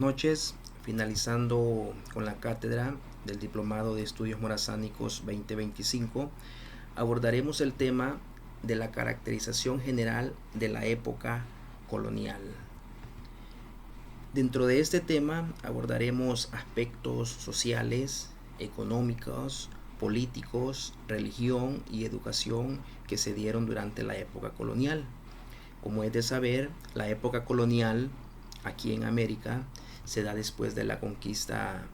Noches, finalizando con la cátedra del Diplomado de Estudios Morazánicos 2025, abordaremos el tema de la caracterización general de la época colonial. Dentro de este tema abordaremos aspectos sociales, económicos, políticos, religión y educación que se dieron durante la época colonial. Como es de saber, la época colonial aquí en América se da después de la conquista,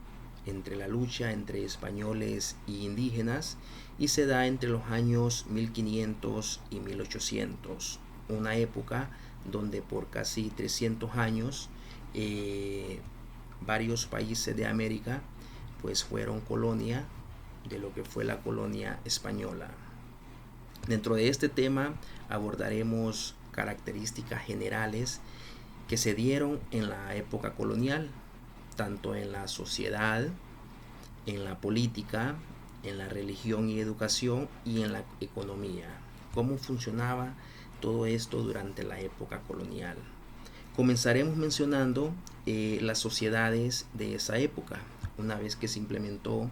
entre la lucha entre españoles y indígenas, y se da entre los años 1500 y 1800, una época donde por casi 300 años varios países de América pues fueron colonia de lo que fue la colonia española. Dentro de este tema abordaremos características generales que se dieron en la época colonial, tanto en la sociedad, en la política, en la religión y educación y en la economía. Cómo funcionaba todo esto durante la época colonial. Comenzaremos mencionando las sociedades de esa época. Una vez que se implementó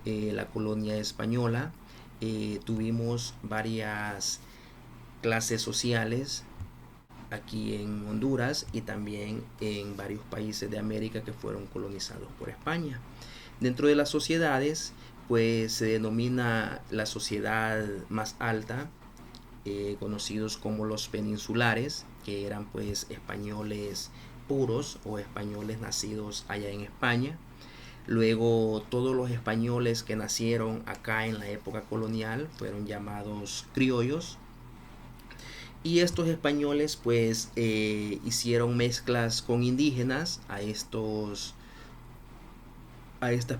la colonia española, tuvimos varias clases sociales aquí en Honduras y también en varios países de América que fueron colonizados por España. Dentro de las sociedades, pues se denomina la sociedad más alta, conocidos como los peninsulares, que eran pues españoles puros o españoles nacidos allá en España. Luego todos los españoles que nacieron acá en la época colonial fueron llamados criollos, y estos españoles pues hicieron mezclas con indígenas. A estas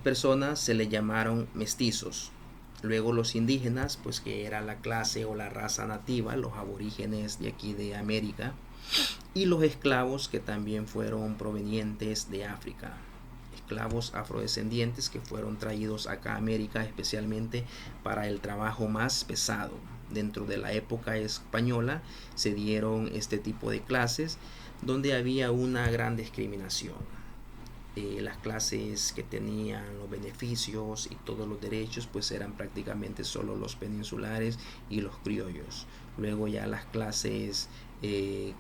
personas se les llamaron mestizos. Luego los indígenas, pues que era la clase o la raza nativa, los aborígenes de aquí de América, y los esclavos que también fueron provenientes de África, esclavos afrodescendientes que fueron traídos acá a América especialmente para el trabajo más pesado. Dentro de la época española se dieron este tipo de clases donde había una gran discriminación. Las clases que tenían los beneficios y todos los derechos pues eran prácticamente solo los peninsulares y los criollos. Luego ya las clases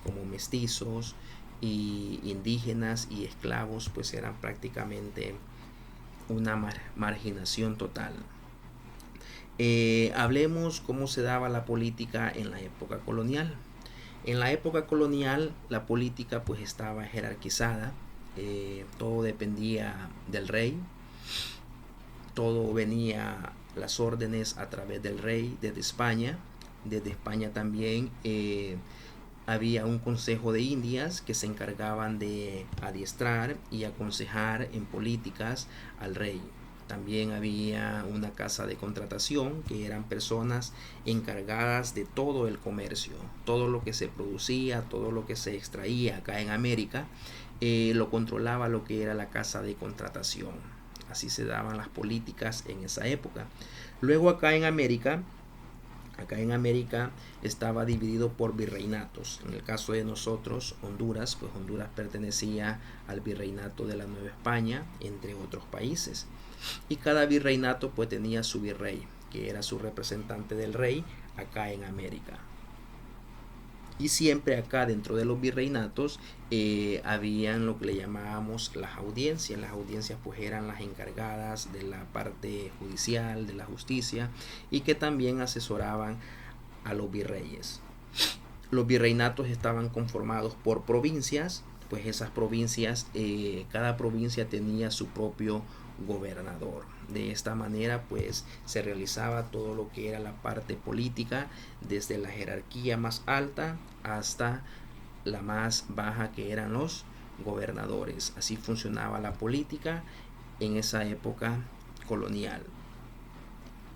como mestizos y indígenas y esclavos pues eran prácticamente una marginación total. Hablemos cómo se daba la política en la época colonial. En la época colonial la política pues estaba jerarquizada, todo dependía del rey, todo venía las órdenes a través del rey desde España. Desde España también había un consejo de Indias que se encargaban de adiestrar y aconsejar en políticas al rey. También había una casa de contratación que eran personas encargadas de todo el comercio, todo lo que se producía, todo lo que se extraía acá en América, lo controlaba lo que era la casa de contratación. Así se daban las políticas en esa época. Luego Acá en América estaba dividido por virreinatos. En el caso de nosotros, Honduras, pues Honduras pertenecía al virreinato de la Nueva España, entre otros países. Y cada virreinato pues tenía su virrey, que era su representante del rey acá en América. Y siempre acá dentro de los virreinatos habían lo que le llamábamos las audiencias. Las audiencias pues eran las encargadas de la parte judicial, de la justicia, y que también asesoraban a los virreyes. Los virreinatos estaban conformados por provincias, pues esas provincias, cada provincia tenía su propio gobernador. De esta manera pues se realizaba todo lo que era la parte política, desde la jerarquía más alta hasta la más baja, que eran los gobernadores. Así funcionaba la política en esa época colonial.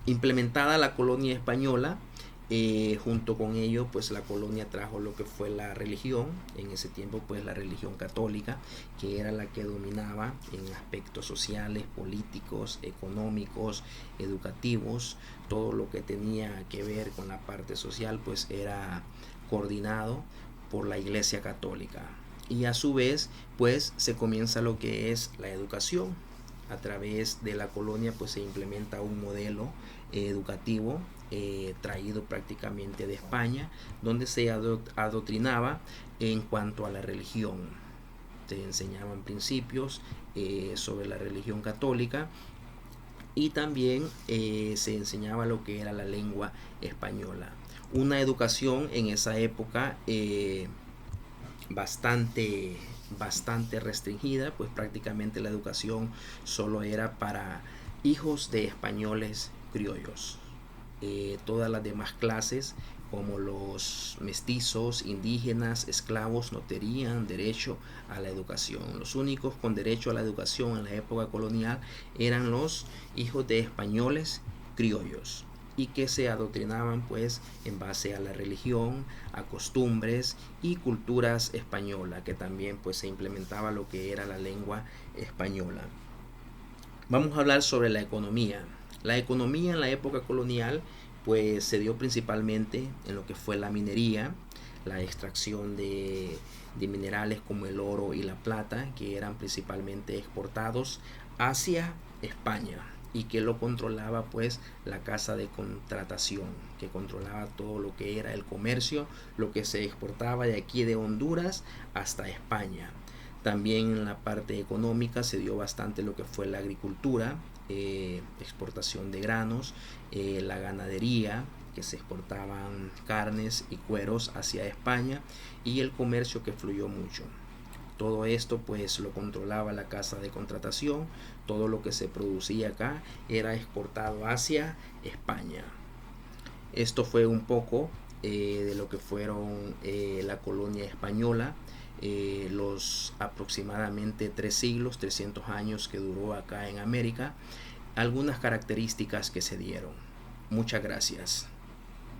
Implementada la colonia española, junto con ello pues la colonia trajo lo que fue la religión. En ese tiempo pues la religión católica, que era la que dominaba en aspectos sociales, políticos, económicos, educativos. Todo lo que tenía que ver con la parte social pues era coordinado por la Iglesia Católica. y a su vez pues se comienza lo que es la educación. A través de la colonia pues se implementa un modelo educativo traído prácticamente de España, donde se adoctrinaba en cuanto a la religión. Se enseñaban principios sobre la religión católica, y también se enseñaba lo que era la lengua española. Una educación en esa época bastante restringida, pues prácticamente la educación solo era para hijos de españoles criollos. Todas las demás clases, como los mestizos, indígenas, esclavos, no tenían derecho a la educación. Los únicos con derecho a la educación en la época colonial eran los hijos de españoles criollos, y que se adoctrinaban pues en base a la religión, a costumbres y culturas españolas, que también pues se implementaba lo que era la lengua española. Vamos a hablar sobre la economía. La economía en la época colonial pues se dio principalmente en lo que fue la minería, la extracción de minerales como el oro y la plata, que eran principalmente exportados hacia España, y que lo controlaba pues la casa de contratación, que controlaba todo lo que era el comercio, lo que se exportaba de aquí de Honduras hasta España. También en la parte económica se dio bastante lo que fue la agricultura, exportación de granos, la ganadería, que se exportaban carnes y cueros hacia España, y el comercio, que fluyó mucho. Todo esto pues lo controlaba la casa de contratación. Todo lo que se producía acá era exportado hacia España. Esto fue un poco de lo que fueron la colonia española, los aproximadamente 3 siglos, 300 años que duró acá en América. Algunas características que se dieron. Muchas gracias.